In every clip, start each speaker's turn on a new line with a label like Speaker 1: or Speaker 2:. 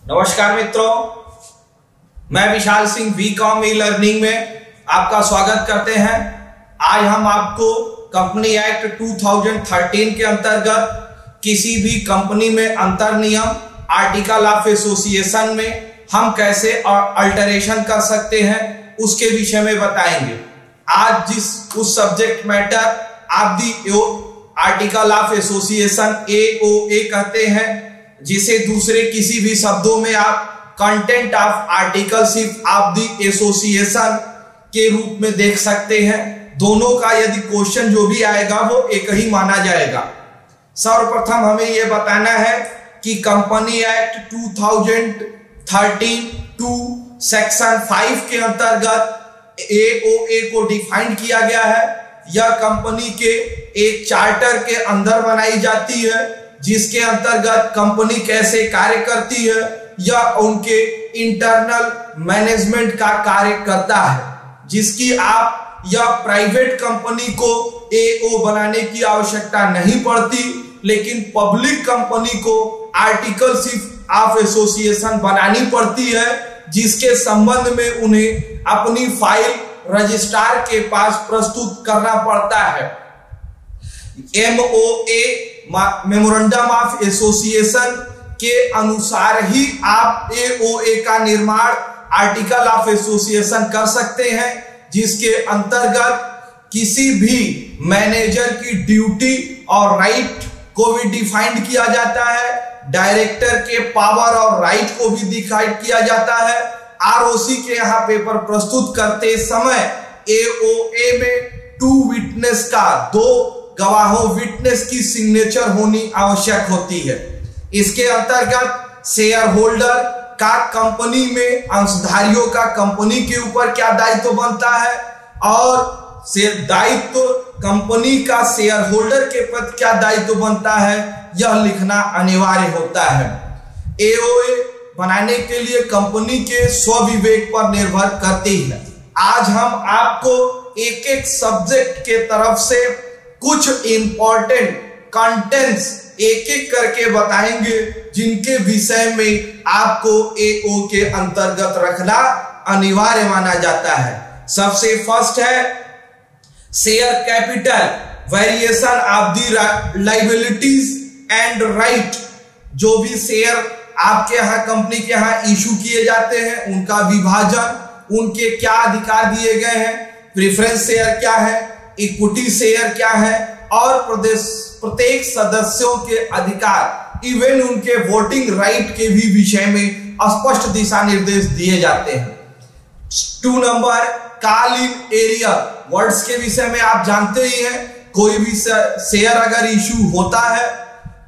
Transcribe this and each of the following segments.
Speaker 1: नमस्कार मित्रों, मैं Vishal Singh BCom e learning में आपका स्वागत करते हैं। आज हम आपको कंपनी एक्ट 2013 के अंतर्गत किसी भी कंपनी में अंतर नियम आर्टिकल ऑफ एसोसिएशन में हम कैसे अल्टरेशन कर सकते हैं उसके विषय में बताएंगे। आज उस सब्जेक्ट मैटर आप दी आर्टिकल ऑफ एसोसिएशन AOA कहते हैं, जिसे दूसरे किसी भी शब्दों में आप content of articleship of the association के रूप में देख सकते हैं। दोनों का यदि क्वेश्चन जो भी आएगा वो एक ही माना जाएगा। सर्वप्रथम हमें यह बताना है कि कंपनी एक्ट 2013 टू सेक्शन 5 के अंतर्गत AOA को डिफाइन किया गया है। यह कंपनी के एक चार्टर के अंदर बनाई जाती है, जिसके अंतर्गत कंपनी कैसे कार्य करती है या उनके इंटरनल मैनेजमेंट का कार्य करता है, जिसकी आप या प्राइवेट कंपनी को AO बनाने की आवश्यकता नहीं पड़ती, लेकिन पब्लिक कंपनी को आर्टिकलशिप ऑफ एसोसिएशन बनानी पड़ती है, जिसके संबंध में उन्हें अपनी फाइल रजिस्ट्रार के पास प्रस्तुत करना पड़ता है। MOA मेमोरेंडम ऑफ एसोसिएशन के अनुसार ही आप AOA का निर्माण आर्टिकल ऑफ एसोसिएशन कर सकते हैं, जिसके अंतर्गत किसी भी मैनेजर की ड्यूटी और राइट को भी डिफाइन किया जाता है। डायरेक्टर के पावर और राइट को भी डिफाइन किया जाता है। ROC के यहाँ पेपर प्रस्तुत करते समय AOA में 2 विटनेस का 2 गवाहों विटनेस की सिग्नेचर होनी आवश्यक होती है। इसके अंतर्गत शेयर होल्डर का कंपनी में अंशधारियों का कंपनी के ऊपर क्या दायित्व बनता है और दायित्व कंपनी का शेयर होल्डर के प्रति क्या दायित्व बनता है, यह लिखना अनिवार्य होता है। AOA बनाने के लिए कंपनी के स्वविवेक पर निर्भर करती है। आज हम आपको एक एक सब्जेक्ट के तरफ से कुछ इंपॉर्टेंट कंटेंट्स एक एक करके बताएंगे, जिनके विषय में आपको AO के अंतर्गत रखना अनिवार्य माना जाता है। सबसे फर्स्ट है share capital variation of the liabilities and right. जो भी शेयर आपके यहाँ कंपनी के यहाँ इशू किए जाते हैं, उनका विभाजन, उनके क्या अधिकार दिए गए हैं, प्रेफरेंस शेयर क्या है, इक्विटी शेयर क्या है, और प्रत्येक सदस्यों के अधिकार, इवन उनके वोटिंग राइट के भी विषय में स्पष्ट दिशा निर्देश दिए जाते हैं। 2 number call in area words के विषय में आप जानते ही हैं। कोई भी शेयर अगर इशू होता है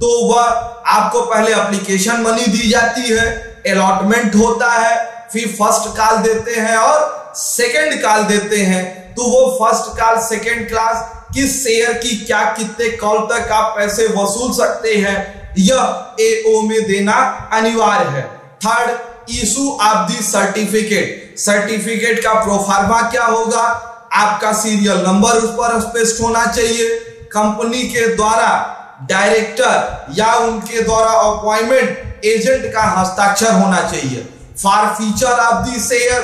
Speaker 1: तो वह आपको पहले एप्लीकेशन मनी दी जाती है, अलॉटमेंट होता है, फिर फर्स्ट कॉल देते हैं और सेकंड कॉल देते हैं। तो वो फर्स्ट कॉल सेकंड क्लास किस शेयर की क्या कितने कॉल तक आप पैसे वसूल सकते हैं, यह AO में देना अनिवार्य है। Third issue of the certificate. Certificate का प्रोफार्मा क्या होगा, आपका सीरियल नंबर उस पर स्पष्ट होना चाहिए। कंपनी के द्वारा डायरेक्टर या उनके द्वारा अपॉइंटमेंट एजेंट का हस्ताक्षर होना चाहिए। For feature of the share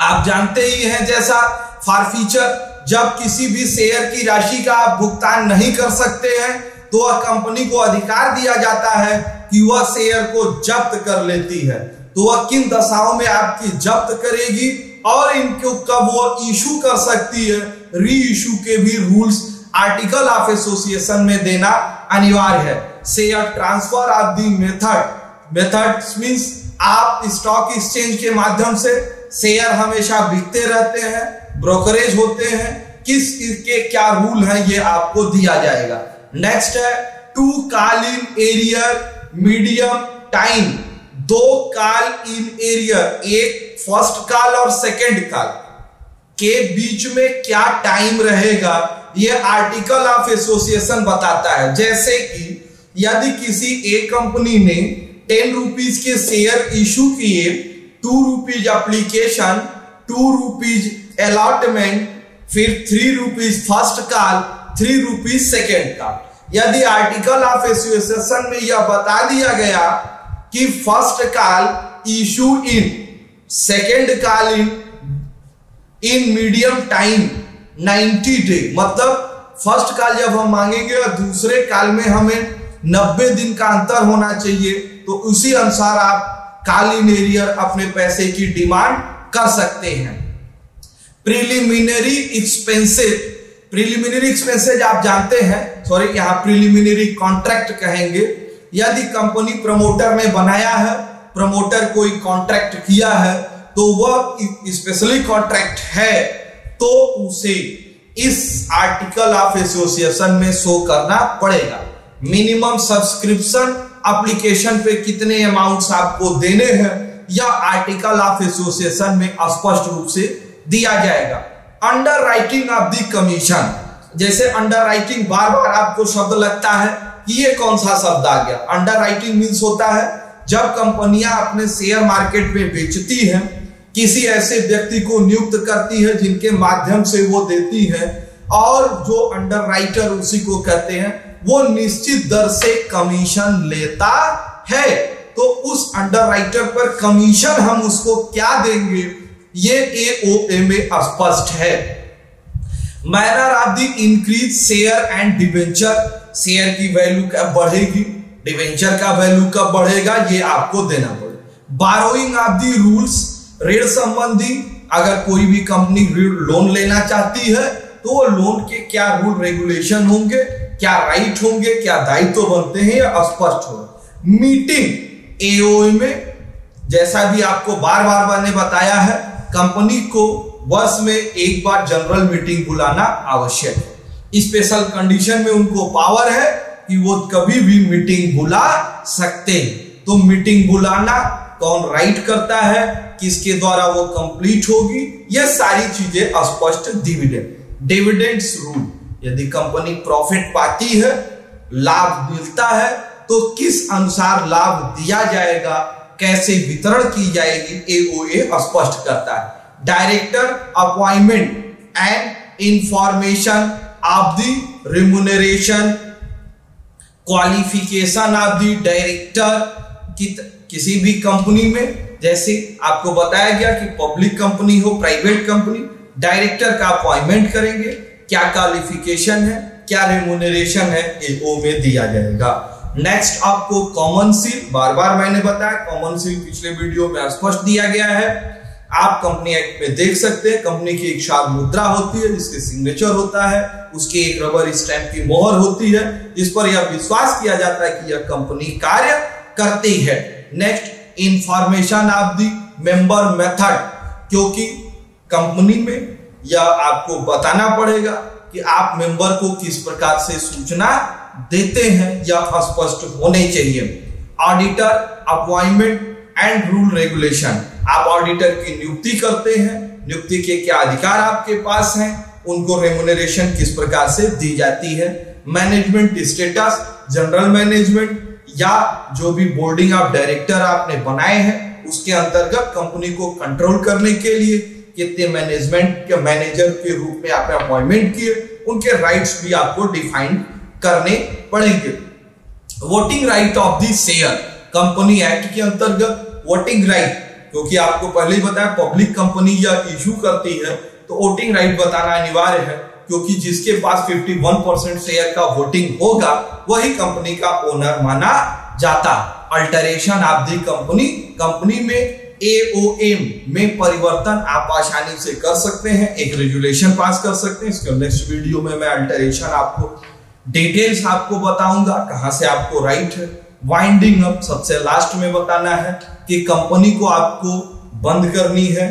Speaker 1: आप जानते ही हैं, जैसा फॉर फीचर जब किसी भी शेयर की राशि का आप भुगतान नहीं कर सकते हैं तो वह कंपनी को अधिकार दिया जाता है कि वह शेयर को जब्त कर लेती है। तो वह किन दशाओं में आपकी जब्त करेगी और इनको कब वो इशू कर सकती है, री इशू के भी रूल्स आर्टिकल ऑफ एसोसिएशन में देना अनिवार्य है। Share transfer of the method means आप स्टॉक एक्सचेंज के माध्यम से शेयर हमेशा बिकते रहते हैं, ब्रोकरेज होते हैं, किस के क्या रूल है ये आपको दिया जाएगा। नेक्स्ट है 2 call in arrear medium time. 2 call in arrear, एक फर्स्ट कॉल और सेकंड कॉल के बीच में क्या टाइम रहेगा, ये आर्टिकल ऑफ एसोसिएशन बताता है। जैसे कि यदि किसी एक कंपनी ने 10 रुपीज के शेयर इशू किए, 2 रुपीज एप्लीकेशन, 2 रुपीज अलॉटमेंट, फिर 3 rupees first call, 3 rupees second call. यदि आर्टिकल ऑफ एसोसिएशन में यह बता दिया गया कि first call issue in, second call in medium time 90 day, मतलब फर्स्ट कॉल जब हम मांगेंगे और दूसरे कॉल में हमें 90 दिन का अंतर होना चाहिए, तो उसी अनुसार आप कॉल इन एरियर अपने पैसे की डिमांड कर सकते हैं। प्रिलिमिनरी एक्सपेंसेस, प्रिलिमिनरी एक्सपेंसेस आप जानते हैं, सॉरी यहाँ प्रिलिमिनरी कॉन्ट्रैक्ट कहेंगे। यदि कंपनी प्रमोटर ने बनाया है, प्रमोटर कोई कॉन्ट्रैक्ट किया है, तो वह स्पेशली कॉन्ट्रैक्ट है, तो उसे इस आर्टिकल ऑफ एसोसिएशन में शो करना पड़ेगा। मिनिमम सब्सक्रिप्शन एप्लीकेशन पे कितने अमाउंट्स आपको देने हैं, यह आर्टिकल ऑफ एसोसिएशन में स्पष्ट रूप से दिया जाएगा। Under writing of the commission, जैसे अंडर राइटिंग बार बार आपको शब्द लगता है कि ये कौन सा शब्द आ गया। अंडर राइटिंग मीन्स होता है जब कंपनियां अपने शेयर मार्केट में बेचती हैं, किसी ऐसे व्यक्ति को नियुक्त करती है जिनके माध्यम से वो देती है, और जो अंडर राइटर उसी को कहते हैं, वो निश्चित दर से कमीशन लेता है। तो उस अंडर राइटर पर कमीशन हम उसको क्या देंगे, ये एओए में स्पष्ट है। Manner of the increase share and debenture, share की वैल्यू कब बढ़ेगी, डिवेंचर का वैल्यू कब बढ़ेगा, ये आपको देना पड़ेगा। बारोइंग ऑफ द रूल्स, ऋण संबंधी, अगर कोई भी कंपनी लोन लेना चाहती है तो वो लोन के क्या रूल रेगुलेशन होंगे, क्या राइट होंगे, क्या दायित्व बनते हैं, यह स्पष्ट होगा। मीटिंग एओए में, जैसा भी आपको बार बार मैंने बताया है, कंपनी को वर्ष में एक बार जनरल मीटिंग बुलाना आवश्यक है। स्पेशल कंडीशन में उनको पावर है कि वो कभी भी मीटिंग बुला सकते हैं। तो मीटिंग बुलाना कौन राइट करता है, किसके द्वारा वो कंप्लीट होगी, ये सारी चीजें स्पष्ट। डिविडेंड्स रूल, यदि कंपनी प्रॉफिट पाती है, लाभ मिलता है, तो किस अनुसार लाभ दिया जाएगा, कैसे वितरण की जाएगी, एओए स्पष्ट करता है। Director appointment and information of the remuneration, qualification of the director. किसी भी कंपनी में, जैसे आपको बताया गया कि पब्लिक कंपनी हो, प्राइवेट कंपनी, डायरेक्टर का अपॉइंटमेंट करेंगे, क्या क्वालिफिकेशन है, क्या रेम्यूनरेशन है, एओ में दिया जाएगा। नेक्स्ट आपको कॉमन सील, बार बार मैंने बताया कॉमन सील पिछले वीडियो में स्पष्ट दिया गया है, आप कंपनी एक्ट में देख सकते हैं। कंपनी की एक शार्प मुद्रा होती है जिसके सिग्नेचर होता है, उसकी एक रबर स्टैंप की मोहर होती है, जिस पर यह विश्वास किया जाता है कि यह कंपनी कार्य करती है। Next information of the member method, क्योंकि कंपनी में यह आपको बताना पड़ेगा कि आप मेंबर को किस प्रकार से सूचना देते हैं, यह स्पष्ट होने चाहिए। Auditor appointment and rule regulation, आप ऑडिटर की नियुक्ति करते हैं, नियुक्ति के क्या अधिकार आपके पास हैं, उनको रेम्यूनरेशन किस प्रकार से दी जाती है। मैनेजमेंट स्टेटस, जनरल मैनेजमेंट या जो भी बोर्डिंग ऑफ डायरेक्टर आपने बनाए हैं, उसके अंतर्गत कंपनी को कंट्रोल करने के लिए कितने मैनेजमेंट के मैनेजर के रूप में आपने अपॉइंटमेंट किए, उनके राइट्स भी आपको डिफाइन करने पड़ेंगे। Voting right of the share, company act के अंतर्गत वोटिंग राइट, क्योंकि आपको पहले ही बताया पब्लिक कंपनी या इश्यू करती है, तो वोटिंग राइट बताना अनिवार्य है, क्योंकि जिसके पास 51% शेयर का वोटिंग होगा वही कंपनी का ओनर माना जाता। Alteration of the company, company में एओएम में परिवर्तन आप आसानी से कर सकते हैं, एक रेजुलेशन पास कर सकते हैं। इसके नेक्स्ट वीडियो में मैं अल्टरेशन आपको डिटेल्स आपको बताऊंगा, कहां से आपको राइट है। वाइंडिंग अप सबसे लास्ट में बताना है कि कंपनी को आपको बंद करनी है,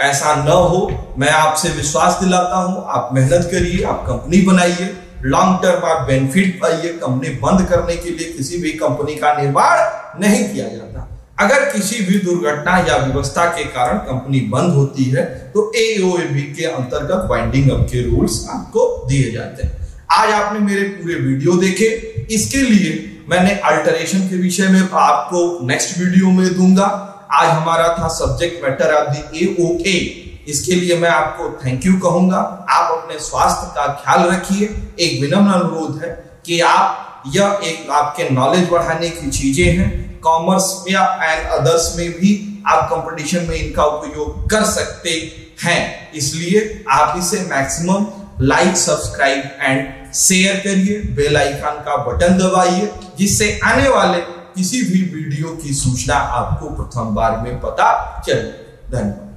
Speaker 1: ऐसा न हो। मैं आपसे विश्वास दिलाता हूं, आप मेहनत करिए, आप कंपनी बनाइए, लॉन्ग टर्म आप बेनिफिट पाइए। कंपनी बंद करने के लिए किसी भी कंपनी का निर्माण नहीं किया जाता। अगर किसी भी दुर्घटना या व्यवस्था के कारण कंपनी बंद होती है तो एओएबी के अंतर्गत वाइंडिंग अप के रूल्स आपको दिए जाते हैं। आज आपने मेरे पूरे वीडियो देखे, इसके लिए मैंने अल्टरेशन के विषय में आपको नेक्स्ट वीडियो में दूंगा। आज हमारा था subject matter of the AOA, इसके लिए मैं आपको थैंक यू कहूंगा। आप अपने स्वास्थ्य का ख्याल रखिए। एक विनम्र अनुरोध है कि आप, यह एक आपके नॉलेज बढ़ाने की चीजें हैं, कॉमर्स या एंड अदर्स में भी आप कंपटीशन में इनका उपयोग कर सकते हैं। इसलिए आप इसे maximum like, subscribe and share करिए, बेल आइकन का बटन दबाइए, जिससे आने वाले किसी भी वीडियो की सूचना आपको प्रथम बार में पता चले। धन्यवाद।